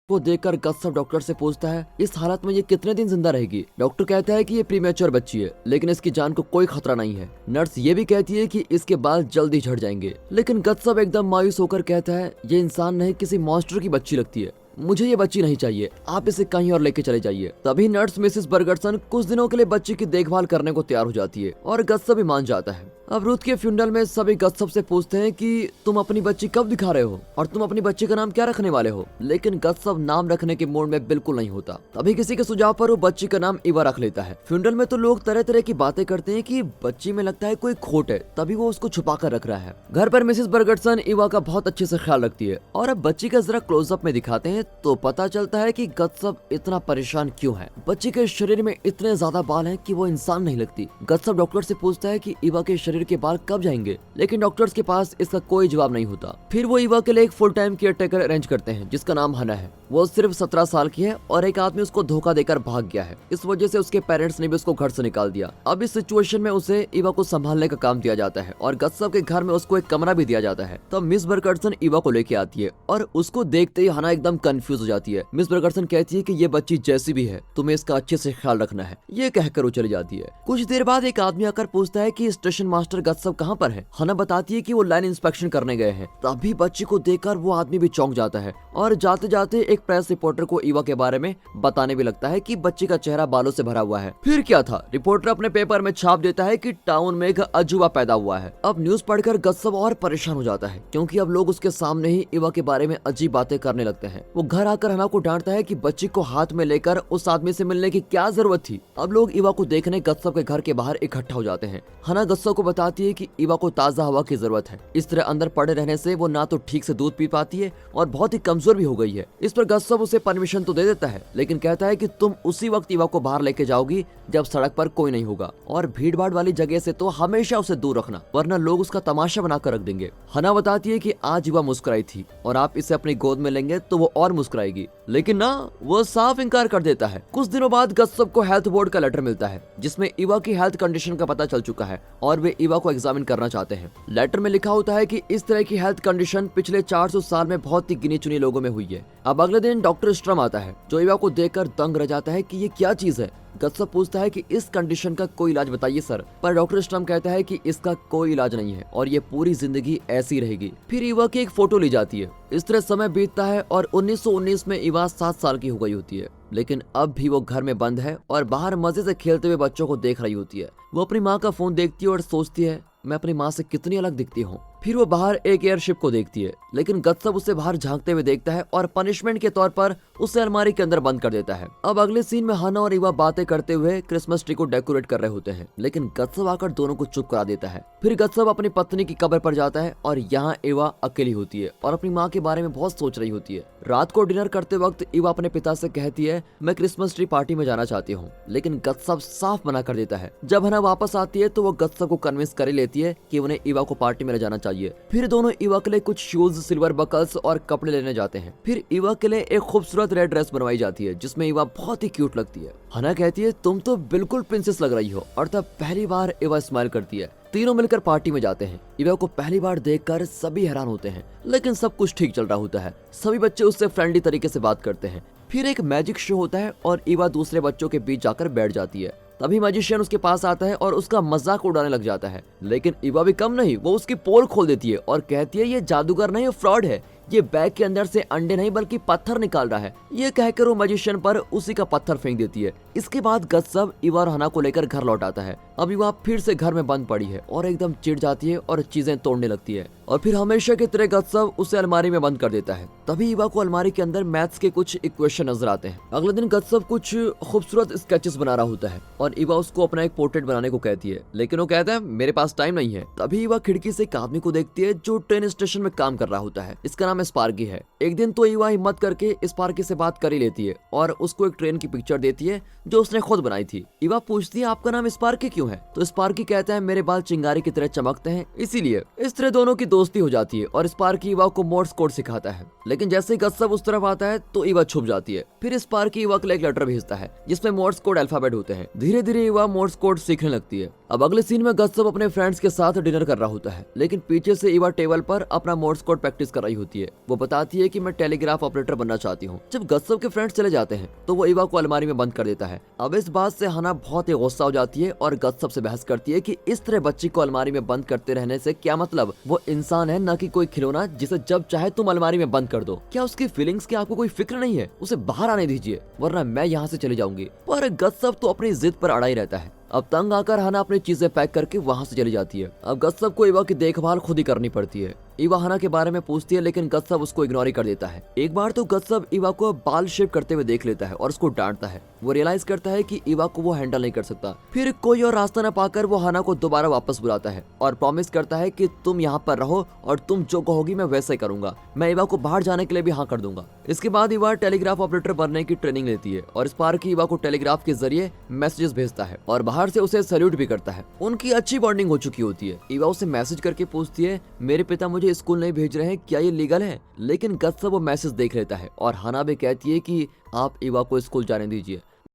को देखकर गत्सब डॉक्टर से पूछता है इस हालत में ये कितने दिन जिंदा रहेगी। डॉक्टर कहता है कि ये प्रीमेच्योर बच्ची है, लेकिन इसकी जान को कोई खतरा नहीं है। नर्स ये भी कहती है कि इसके बाल जल्दी झड़ जाएंगे, लेकिन गत्सब एकदम मायूस होकर कहता है ये इंसान नहीं किसी मॉन्स्टर की बच्ची लगती है, मुझे ये बच्ची नहीं चाहिए, आप इसे कहीं और लेके चले जाइए। तभी नर्स मिसेस बर्गरसन कुछ दिनों के लिए बच्ची की देखभाल करने को तैयार हो जाती है और गत्सब भी मान जाता है। अब रूथ के फ्यूनरल में सभी गत्सब से पूछते हैं कि तुम अपनी बच्ची कब दिखा रहे हो और तुम अपनी बच्ची का नाम क्या रखने वाले हो, लेकिन गत्सब नाम रखने के मूड में बिल्कुल नहीं होता। तभी किसी के सुझाव पर वो बच्ची का नाम इवा रख लेता है। फ्यूनरल में तो लोग तरह तरह की बातें करते हैं कि बच्ची में लगता है कोई खोट है, तभी वो उसको छुपा कर रख रहा है। घर पर मिसेस बर्गरसन इवा का बहुत अच्छे से ख्याल रखती है और अब बच्ची का जरा क्लोजअप में दिखाते हैं तो पता चलता है कि गत्सब इतना परेशान क्यों है। बच्ची के शरीर में इतने ज्यादा बाल हैं कि वो इंसान नहीं लगती। गत्सब डॉक्टर से पूछता है कि इवा के शरीर के बाल कब जाएंगे, लेकिन डॉक्टर्स के पास इसका कोई जवाब नहीं होता। फिर वो इवा के लिए एक full time care taker arrange करते हैं जिसका नाम हना है। वो सिर्फ 17 साल की है और एक आदमी उसको धोखा देकर भाग गया है, इस वजह से उसके पेरेंट्स ने भी उसको घर से निकाल दिया। अब इस सिचुएशन में उसे इवा को संभालने का काम दिया जाता है और गत्सब के घर में उसको एक कमरा भी दिया जाता है। तब मिस बर्गरसन इवा को लेके आती है और उसको देखते ही हना एकदम कंफ्यूज हो जाती है। मिस बर्गरसन कहती है कि ये बच्ची जैसी भी है तुम्हें इसका अच्छे से ख्याल रखना है, ये कहकर वो चली जाती है। कुछ देर बाद एक आदमी आकर पूछता है कि स्टेशन मास्टर गत्सब कहाँ पर है। हना बताती है कि वो लाइन इंस्पेक्शन करने गए हैं। तभी बच्ची को देखकर वो आदमी भी चौंक जाता है और जाते जाते एक प्रेस रिपोर्टर को इवा के बारे में बताने भी लगता है कि बच्ची का चेहरा बालों से भरा हुआ है। फिर क्या था, रिपोर्टर अपने पेपर में छाप देता है कि टाउन में एक अजूबा पैदा हुआ है। अब न्यूज पढ़कर गत्सब और परेशान हो जाता है क्योंकि अब लोग उसके सामने ही इवा के बारे में अजीब बातें करने लगते हैं। वो घर आकर हना को डांटता है कि बच्ची को हाथ में लेकर उस आदमी से मिलने की क्या जरूरत थी। अब लोग इवा को देखने गत्सब के घर के बाहर इकट्ठा हो जाते हैं। हना गत्सब को बताती है कि इवा को ताजा हवा की जरूरत है, इस तरह अंदर पड़े रहने से वो ना तो ठीक से दूध पी पाती है और बहुत ही कमजोर भी हो गई है। इस पर गत्सब उसे परमिशन तो दे देता है, लेकिन कहता है कि तुम उसी वक्त इवा को बाहर लेके जाओगी जब सड़क पर कोई नहीं होगा और भीड़ भाड़ वाली जगह से तो हमेशा उसे दूर रखना, वरना लोग उसका तमाशा बनाकर रख देंगे। हना बताती है कि आज इवा मुस्कुराई थी और आप इसे अपनी गोद में लेंगे तो वो और मुस्कुराएगी, लेकिन ना, वो साफ इनकार कर देता है। कुछ दिनों बाद गत्सब को हेल्थ बोर्ड का लेटर मिलता है जिसमें इवा की हेल्थ कंडीशन का पता चल चुका है और वे इवा को एग्जामिन करना चाहते हैं। लेटर में लिखा होता है कि इस तरह की हेल्थ कंडीशन पिछले 400 साल में बहुत ही गिनी चुनी लोगों में हुई है। अब अगले दिन डॉक्टर स्ट्रम आता है जो इवा को देखकर दंग रह जाता है कि ये क्या चीज है। गत्सब पूछता है कि इस कंडीशन का कोई इलाज बताइए सर, पर डॉक्टर स्ट्रम कहता है कि इसका कोई इलाज नहीं है और ये पूरी जिंदगी ऐसी रहेगी। फिर इवा की एक फोटो ली जाती है। इस तरह समय बीतता है और 1919 में इवा 7 साल की हो गई होती है, लेकिन अब भी वो घर में बंद है और बाहर मजे से खेलते हुए बच्चों को देख रही होती है। वो अपनी माँ का फोन देखती है और सोचती है मैं अपनी माँ से कितनी अलग दिखती हूँ। फिर वो बाहर एक एयरशिप को देखती है, लेकिन गत्सब उसे बाहर झांकते हुए देखता है और पनिशमेंट के तौर पर उसे अलमारी के अंदर बंद कर देता है। अब अगले सीन में हना और इवा बातें करते हुए क्रिसमस ट्री को डेकोरेट कर रहे होते हैं, लेकिन गत्सब आकर दोनों को चुप करा देता है। फिर गत्सब अपनी पत्नी की कब्र पर जाता है और यहाँ इवा अकेली होती है और अपनी माँ के बारे में बहुत सोच रही होती है। रात को डिनर करते वक्त इवा अपने पिता से कहती है मैं क्रिसमस ट्री पार्टी में जाना चाहती हूँ, लेकिन गत्सब साफ मना कर देता है। जब हना वापस आती है तो वो गत्सब को कन्विंस कर लेती है कि उन्हें इवा को पार्टी में ले जाना चाहिए। फिर दोनों इवा के लिए कुछ शूज, सिल्वर बकल्स और कपड़े लेने जाते हैं। फिर इवा के लिए एक खूबसूरत रेड ड्रेस बनवाई जाती है जिसमें इवा बहुत ही क्यूट लगती है। हना कहती है तुम तो बिल्कुल प्रिंसेस लग रही हो और तब पहली बार इवा स्माइल करती है। तीनों मिलकर पार्टी में जाते हैं। इवा को पहली बार देखकर सभी हैरान होते हैं, लेकिन सब कुछ ठीक चल रहा होता है। सभी बच्चे उससे फ्रेंडली तरीके से बात करते हैं। फिर एक मैजिक शो होता है और इवा दूसरे बच्चों के बीच जाकर बैठ जाती है। तभी मैजिशियन उसके पास आता है और उसका मजाक उड़ाने लग जाता है, लेकिन इवा भी कम नहीं, वो उसकी पोल खोल देती है और कहती है ये जादूगर नहीं, फ्रॉड है, ये बैग के अंदर से अंडे नहीं बल्कि पत्थर निकाल रहा है। ये कहकर वो मैजिशियन पर उसी का पत्थर फेंक देती है। इसके बाद गत्सब इवा और हना को लेकर घर लौट आता है। अब इवा फिर से घर में बंद पड़ी है और एकदम चिढ़ जाती है और चीजें तोड़ने लगती है और फिर हमेशा की तरह गत्सब उसे अलमारी में बंद कर देता है। तभी इवा को अलमारी के अंदर मैथ्स के कुछ इक्वेशन नजर आते हैं। अगले दिन गत्सब कुछ खूबसूरत स्केचेस बना रहा होता है और इवा उसको अपना एक पोर्ट्रेट बनाने को कहती है, लेकिन वो कहता है मेरे पास टाइम नहीं है। तभी इवा खिड़की से एक आदमी को देखती है जो ट्रेन स्टेशन में काम कर रहा होता है। इसका नाम स्पार्की है। एक दिन तो इवा हिम्मत करके स्पार्की से बात कर ही लेती है और उसको एक ट्रेन की पिक्चर देती है जो उसने खुद बनाई थी। इवा पूछती है आपका नाम स्पार्की क्यों है, तो स्पार्की कहता है मेरे बाल चिंगारी की तरह चमकते हैं इसीलिए। इस तरह दोनों की दोस्ती हो जाती है और स्पार्की इवा को मोर्स कोड सिखाता है, लेकिन जैसे ही गत्सब उस तरफ आता है तो इवा छुप जाती है। फिर स्पार्की इवा के लिए एक लेटर भेजता है जिसमें मोर्स कोड अल्फाबेट होते हैं। धीरे धीरे इवा मोर्स कोड सीखने लगती है अब अगले सीन में गत्सब अपने फ्रेंड्स के साथ डिनर कर रहा होता है, लेकिन पीछे से ईवा टेबल पर अपना मोर्स कोड प्रैक्टिस कर रही होती है। वो बताती है कि मैं टेलीग्राफ ऑपरेटर बनना चाहती हूँ। जब गत्सब के फ्रेंड्स चले जाते हैं तो वो ईवा को अलमारी में बंद कर देता है। अब इस बात से हाना बहुत ही गुस्सा हो जाती है और गत्सब से बहस करती है कि इस तरह बच्ची को अलमारी में बंद करते रहने से क्या मतलब, वो इंसान है न कि कोई खिलौना जिसे जब चाहे तुम अलमारी में बंद कर दो। क्या उसकी फीलिंग्स की आपको कोई फिक्र नहीं है? उसे बाहर आने दीजिए वरना मैं यहाँ से चली जाऊंगी। पर गत्सब तो अपनी जिद पर अड़ा ही रहता है। अब तंग आकर हाना अपनी चीजें पैक करके वहाँ से चली जाती है। अब गत्सब को ईवा की देखभाल खुद ही करनी पड़ती है। ईवा हाना के बारे में पूछती है लेकिन गत्सब उसको इग्नोर ही कर देता है। एक बार तो गत्सब ईवा को बाल शेप करते हुए देख लेता है और उसको डांटता है। वो रियलाइज करता है कि ईवा को वो हैंडल नहीं कर सकता। फिर कोई और रास्ता न पाकर वो हाना को दोबारा वापस बुलाता है और प्रॉमिस करता है कि तुम यहाँ पर रहो और तुम जो कहोगी मैं वैसा ही करूंगा। मैं ईवा को बाहर जाने के लिए भी हाँ कर दूंगा। इसके बाद ईवा टेलीग्राफ ऑपरेटर बनने की ट्रेनिंग लेती है और स्पार्की ईवा को टेलीग्राफ के जरिए मैसेजेस भेजता है और बाहर से उसे सैल्यूट भी करता है। उनकी अच्छी बॉन्डिंग हो चुकी होती है। ईवा उसे मैसेज करके पूछती है मेरे पिता मुझे स्कूल नहीं भेज रहे हैं, क्या ये लीगल है? लेकिन गत्सब वो मैसेज देख लेता है और हाना भी कहती है कि आप ईवा को स्कूल जाने दीजिए।